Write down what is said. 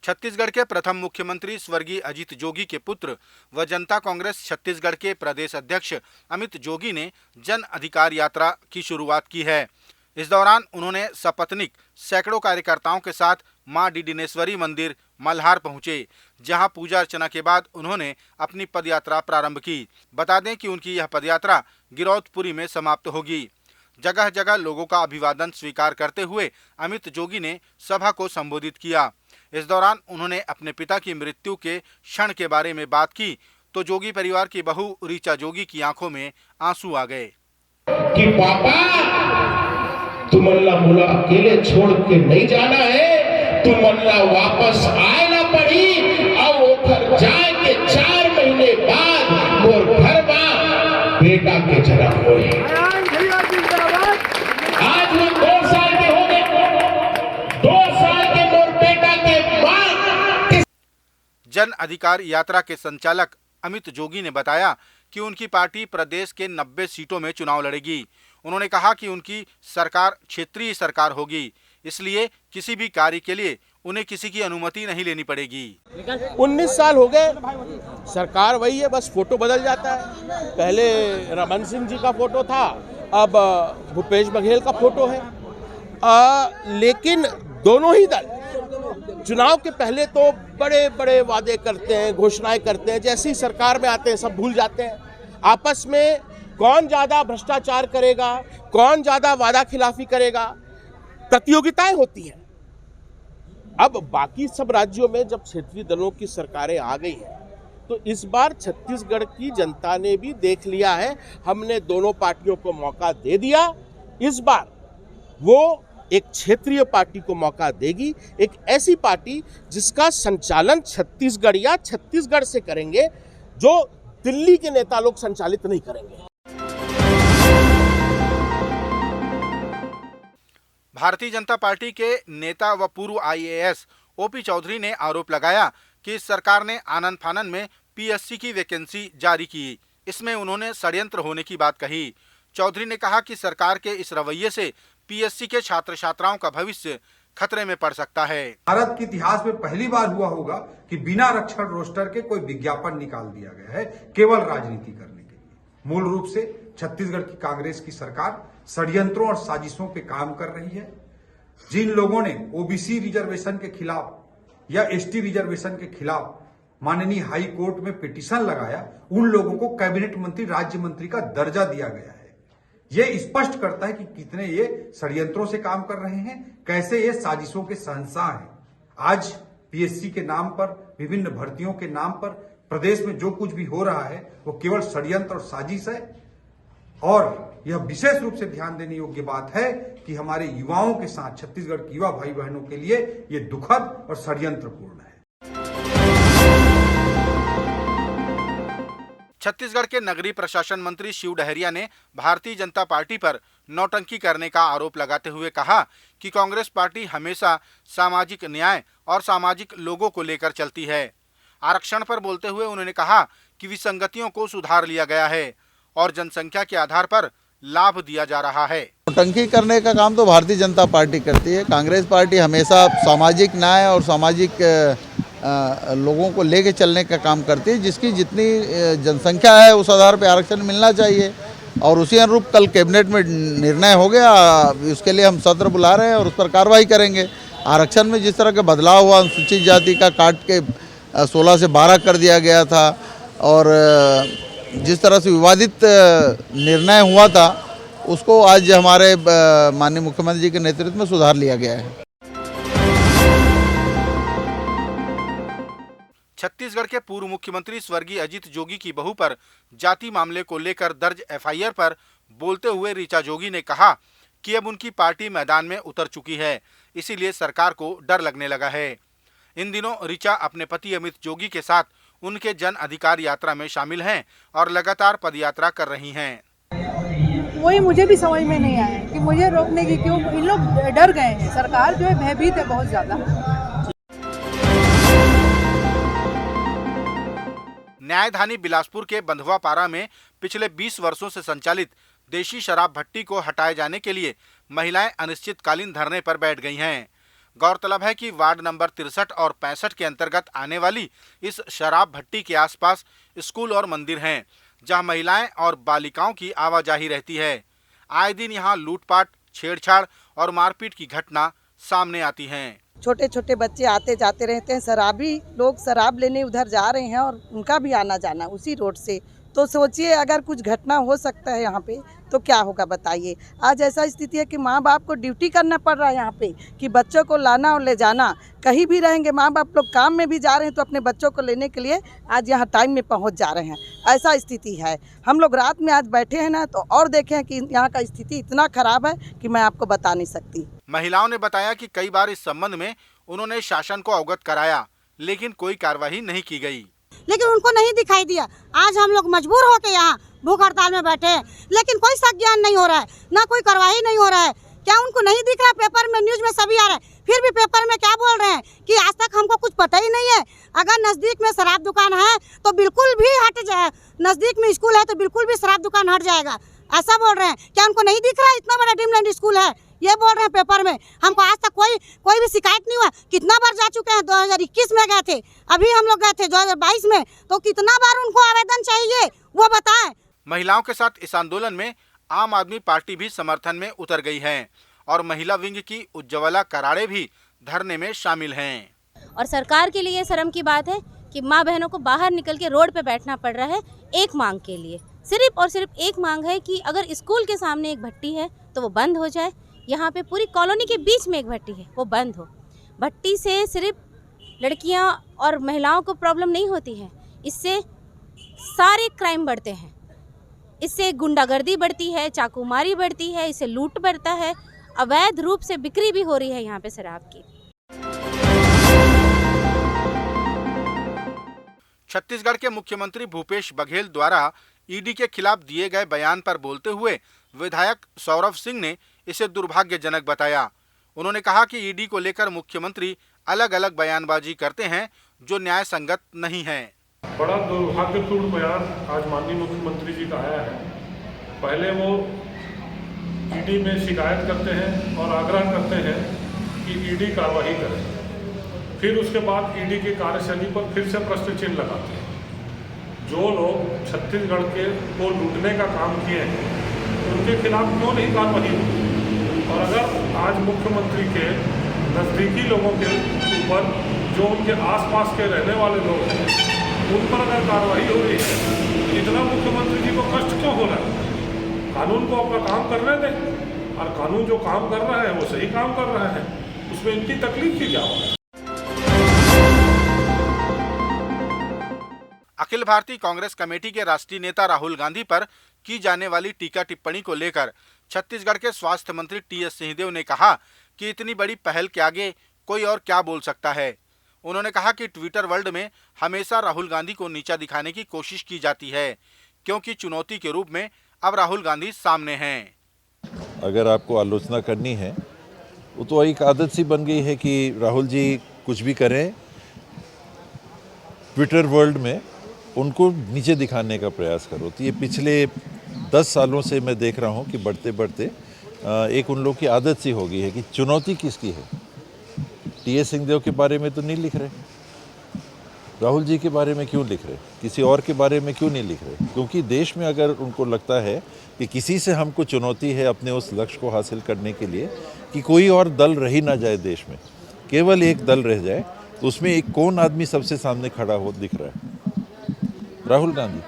छत्तीसगढ़ के प्रथम मुख्यमंत्री स्वर्गीय अजीत जोगी के पुत्र व जनता कांग्रेस छत्तीसगढ़ के प्रदेश अध्यक्ष अमित जोगी ने जन अधिकार यात्रा की शुरुआत की है। इस दौरान उन्होंने सपत्नीक सैकड़ों कार्यकर्ताओं के साथ मां डिडिनेश्वरी मंदिर मल्हार पहुंचे, जहां पूजा अर्चना के बाद उन्होंने अपनी पदयात्रा प्रारंभ की। बता दें कि उनकी यह पदयात्रा गिरौदपुरी में समाप्त होगी। जगह जगह लोगों का अभिवादन स्वीकार करते हुए अमित जोगी ने सभा को संबोधित किया। इस दौरान उन्होंने अपने पिता की मृत्यु के क्षण के बारे में बात की तो जोगी परिवार की बहू ऋचा जोगी की आंखों में आंसू आ गए कि पापा तुमल्ला मुला अकेले छोड़ के नहीं जाना है, तुमल्ला वापस आए ना पड़ी और वो घर जाए के 4 महीने बाद मोर घर में बेटा के जन्म हुए। आज वो 2 साल के हो गए, 2 साल के मोर बेटा के मां। जन अधिकार यात्रा के संचालक अमित जोगी ने बताया कि उनकी पार्टी प्रदेश के 90 सीटों में चुनाव लड़ेगी। उन्होंने कहा कि उनकी सरकार क्षेत्रीय सरकार होगी, इसलिए किसी भी कार्य के लिए उन्हें किसी की अनुमति नहीं लेनी पड़ेगी। 19 साल हो गए, सरकार वही है, बस फोटो बदल जाता है। पहले रमन सिंह जी का फोटो था, अब भूपेश बघेल का फोटो है। लेकिन दोनों ही दल चुनाव के पहले तो बड़े बड़े वादे करते हैं, घोषणाएं करते हैं, जैसे ही सरकार में आते हैं सब भूल जाते हैं। आपस में कौन ज्यादा भ्रष्टाचार करेगा, कौन ज्यादा वादा खिलाफी करेगा, प्रतियोगिताएं होती हैं। अब बाकी सब राज्यों में जब क्षेत्रीय दलों की सरकारें आ गई हैं तो इस बार छत्तीसगढ़ की जनता ने भी देख लिया है, हमने दोनों पार्टियों को मौका दे दिया। इस बार वो एक क्षेत्रीय पार्टी को मौका देगी, एक ऐसी पार्टी जिसका संचालन छत्तीसगढ़ या छत्तीसगढ़ से करेंगे, जो दिल्ली के नेता लोग संचालित नहीं करेंगे। भारतीय जनता पार्टी के नेता व पूर्व IAS OP चौधरी ने आरोप लगाया कि इस सरकार ने आनन फानन में PSC की वैकेंसी जारी की। इसमें उन्होंने षड्यंत्र होने की बात कही। चौधरी ने कहा कि सरकार के इस रवैये से PSC के छात्र छात्राओं का भविष्य खतरे में पड़ सकता है। भारत के इतिहास में पहली बार हुआ होगा कि बिना आरक्षण रोस्टर के कोई विज्ञापन निकाल दिया गया है, केवल राजनीति करने के लिए। मूल रूप से छत्तीसगढ़ की कांग्रेस की सरकार षड्यंत्रों और साजिशों पे काम कर रही है। जिन लोगों ने OBC रिजर्वेशन के खिलाफ या ST रिजर्वेशन के खिलाफ माननीय हाई कोर्ट में पिटीशन लगाया, उन लोगों को कैबिनेट मंत्री, राज्य मंत्री का दर्जा दिया गया है। ये स्पष्ट करता है कि कितने ये षड्यंत्रों से काम कर रहे हैं, कैसे ये साजिशों के शहंशाह हैं। आज PSC के नाम पर, विभिन्न भर्तियों के नाम पर प्रदेश में जो कुछ भी हो रहा है वो केवल षड्यंत्र और साजिश है। और यह विशेष रूप से ध्यान देने योग्य बात है कि हमारे युवाओं के साथ, छत्तीसगढ़ के युवा भाई बहनों के लिए ये दुखद और षड्यंत्रपूर्ण है। छत्तीसगढ़ के नगरीय प्रशासन मंत्री शिव डहरिया ने भारतीय जनता पार्टी पर नौटंकी करने का आरोप लगाते हुए कहा कि कांग्रेस पार्टी हमेशा सामाजिक न्याय और सामाजिक लोगों को लेकर चलती है। आरक्षण पर बोलते हुए उन्होंने कहा कि विसंगतियों को सुधार लिया गया है और जनसंख्या के आधार पर लाभ दिया जा रहा है। नौटंकी करने का काम तो भारतीय जनता पार्टी करती है। कांग्रेस पार्टी हमेशा सामाजिक न्याय और सामाजिक लोगों को लेके चलने का काम करती है। जिसकी जितनी जनसंख्या है उस आधार पर आरक्षण मिलना चाहिए और उसी अनुरूप कल कैबिनेट में निर्णय हो गया। उसके लिए हम सत्र बुला रहे हैं और उस पर कार्रवाई करेंगे। आरक्षण में जिस तरह के बदलाव हुआ, अनुसूचित जाति का काट के 16 से 12 कर दिया गया था और जिस तरह से विवादित निर्णय हुआ था उसको आज हमारे माननीय मुख्यमंत्री जी के नेतृत्व में सुधार लिया गया है। छत्तीसगढ़ के पूर्व मुख्यमंत्री स्वर्गीय अजीत जोगी की बहू पर जाति मामले को लेकर दर्ज FIR पर बोलते हुए ऋचा जोगी ने कहा कि अब उनकी पार्टी मैदान में उतर चुकी है, इसीलिए सरकार को डर लगने लगा है। इन दिनों ऋचा अपने पति अमित जोगी के साथ उनके जन अधिकार यात्रा में शामिल हैं और लगातार पदयात्रा कर रही हैं। वही मुझे भी समझ में नहीं आया कि मुझे रोकने की क्यों, इन लोग डर गए हैं। सरकार जो है भयभीत है बहुत ज्यादा। न्यायधानी बिलासपुर के बंधवा पारा में पिछले 20 वर्षों से संचालित देशी शराब भट्टी को हटाए जाने के लिए महिलाएं अनिश्चितकालीन धरने पर बैठ गई हैं। गौरतलब है कि वार्ड नंबर 63 और 65 के अंतर्गत आने वाली इस शराब भट्टी के आसपास स्कूल और मंदिर हैं, जहां महिलाएं और बालिकाओं की आवाजाही रहती है। आए दिन यहां लूटपाट, छेड़छाड़ और मारपीट की घटना सामने आती हैं। छोटे छोटे बच्चे आते जाते रहते हैं, शराबी लोग शराब लेने उधर जा रहे हैं और उनका भी आना जाना उसी रोड से। तो सोचिए अगर कुछ घटना हो सकता है यहाँ पे तो क्या होगा बताइए। आज ऐसा स्थिति है कि माँ बाप को ड्यूटी करना पड़ रहा है यहाँ पे कि बच्चों को लाना और ले जाना। कहीं भी रहेंगे माँ बाप लोग काम में भी जा रहे हैं तो अपने बच्चों को लेने के लिए आज यहाँ टाइम में पहुँच जा रहे हैं। ऐसा स्थिति है। हम लोग रात में आज बैठे हैं ना तो और देखें कि यहाँ का स्थिति इतना खराब है कि मैं आपको बता नहीं सकती। महिलाओं ने बताया कि कई बार इस संबंध में उन्होंने शासन को अवगत कराया, लेकिन कोई कार्रवाई नहीं की गई। लेकिन उनको नहीं दिखाई दिया। आज हम लोग मजबूर होकर यहाँ भूख हड़ताल में बैठे हैं, लेकिन कोई संज्ञान नहीं हो रहा है, ना कोई कार्रवाई नहीं हो रहा है। क्या उनको नहीं दिख रहा? पेपर में, न्यूज में सभी आ रहा है, फिर भी पेपर में क्या बोल रहे हैं कि आज तक हमको कुछ पता ही नहीं है। अगर नजदीक में शराब दुकान है तो बिल्कुल भी हट जाए, नजदीक में स्कूल है तो बिल्कुल भी शराब दुकान हट जाएगा, ऐसा बोल रहे हैं। क्या उनको नहीं दिख रहा है इतना बड़ा ड्रीमलैंड स्कूल है? ये बोल रहे हैं पेपर में। हमको आज तक कोई भी शिकायत नहीं हुआ। कितना बार जा चुके हैं, 2021 में गए थे, अभी हम लोग गए थे 2022 में, तो कितना बार उनको आवेदन चाहिए वो बताएं। महिलाओं के साथ इस आंदोलन में आम आदमी पार्टी भी समर्थन में उतर गई है और महिला विंग की उज्ज्वला कराड़े भी धरने में शामिल हैं। और सरकार के लिए शर्म की बात है कि माँ बहनों को बाहर निकल के रोड पे बैठना पड़ रहा है एक मांग के लिए। सिर्फ और सिर्फ एक मांग है कि अगर स्कूल के सामने एक भट्टी है तो वो बंद हो जाए। यहाँ पे पूरी कॉलोनी के बीच में एक भट्टी है, वो बंद हो। भट्टी से सिर्फ लड़कियाँ और महिलाओं को प्रॉब्लम नहीं होती है, इससे सारे क्राइम बढ़ते हैं, इससे गुंडागर्दी बढ़ती है, चाकूमारी बढ़ती है, इससे लूट बढ़ता है, अवैध रूप से बिक्री भी हो रही है यहाँ पे शराब की। छत्तीसगढ़ के मुख्यमंत्री भूपेश बघेल द्वारा ईडी के खिलाफ दिए गए बयान पर बोलते हुए विधायक सौरभ सिंह ने इसे दुर्भाग्यजनक बताया। उन्होंने कहा कि ईडी को लेकर मुख्यमंत्री अलग अलग बयानबाजी करते हैं जो न्याय संगत नहीं है। बड़ा दुर्भाग्यपूर्ण बयान आज माननीय मुख्यमंत्री जी का आया है। पहले वो ईडी में शिकायत करते हैं और आग्रह करते हैं कि ईडी कार्रवाई करे, फिर उसके बाद ईडी की कार्यशैली पर फिर से प्रश्न चिन्ह लगाते हैं। जो लोग छत्तीसगढ़ के को लूटने का काम किए हैं उनके खिलाफ क्यों नहीं कार्रवाई हुई? और अगर आज मुख्यमंत्री के नज़दीकी लोगों के ऊपर, जो उनके आसपास के रहने वाले लोग हैं, उन पर अगर कार्रवाई हो रही है, इतना मुख्यमंत्री जी को कष्ट क्यों हो रहा है? कानून को अपना काम करने दें, और कानून जो काम कर रहा है वो सही काम कर रहा है, उसमें इनकी तकलीफ की क्या बात है? अखिल भारतीय कांग्रेस कमेटी के राष्ट्रीय नेता राहुल गांधी पर की जाने वाली टीका टिप्पणी को लेकर छत्तीसगढ़ के स्वास्थ्य मंत्री टी.एस. सिंहदेव ने कहा कि इतनी बड़ी पहल के आगे कोई और क्या बोल सकता है। उन्होंने कहा कि ट्विटर वर्ल्ड में हमेशा राहुल गांधी को नीचा दिखाने की कोशिश की जाती है, क्योंकि चुनौती के रूप में अब राहुल गांधी सामने हैं। अगर आपको आलोचना करनी है वो तो एक आदत सी बन गई है कि राहुल जी कुछ भी करें, ट्विटर वर्ल्ड में उनको नीचे दिखाने का प्रयास करो। तो ये पिछले 10 सालों से मैं देख रहा हूँ कि बढ़ते बढ़ते एक उन लोग की आदत सी हो गई है कि चुनौती किसकी है। टी.एस. सिंहदेव के बारे में तो नहीं लिख रहे, राहुल जी के बारे में क्यों लिख रहे, किसी और के बारे में क्यों नहीं लिख रहे? क्योंकि देश में अगर उनको लगता है कि किसी से हमको चुनौती है अपने उस लक्ष्य को हासिल करने के लिए कि कोई और दल रह ही ना जाए देश में, केवल एक दल रह जाए, तो उसमें एक कौन आदमी सबसे सामने खड़ा हो दिख रहा है? राहुल गांधी।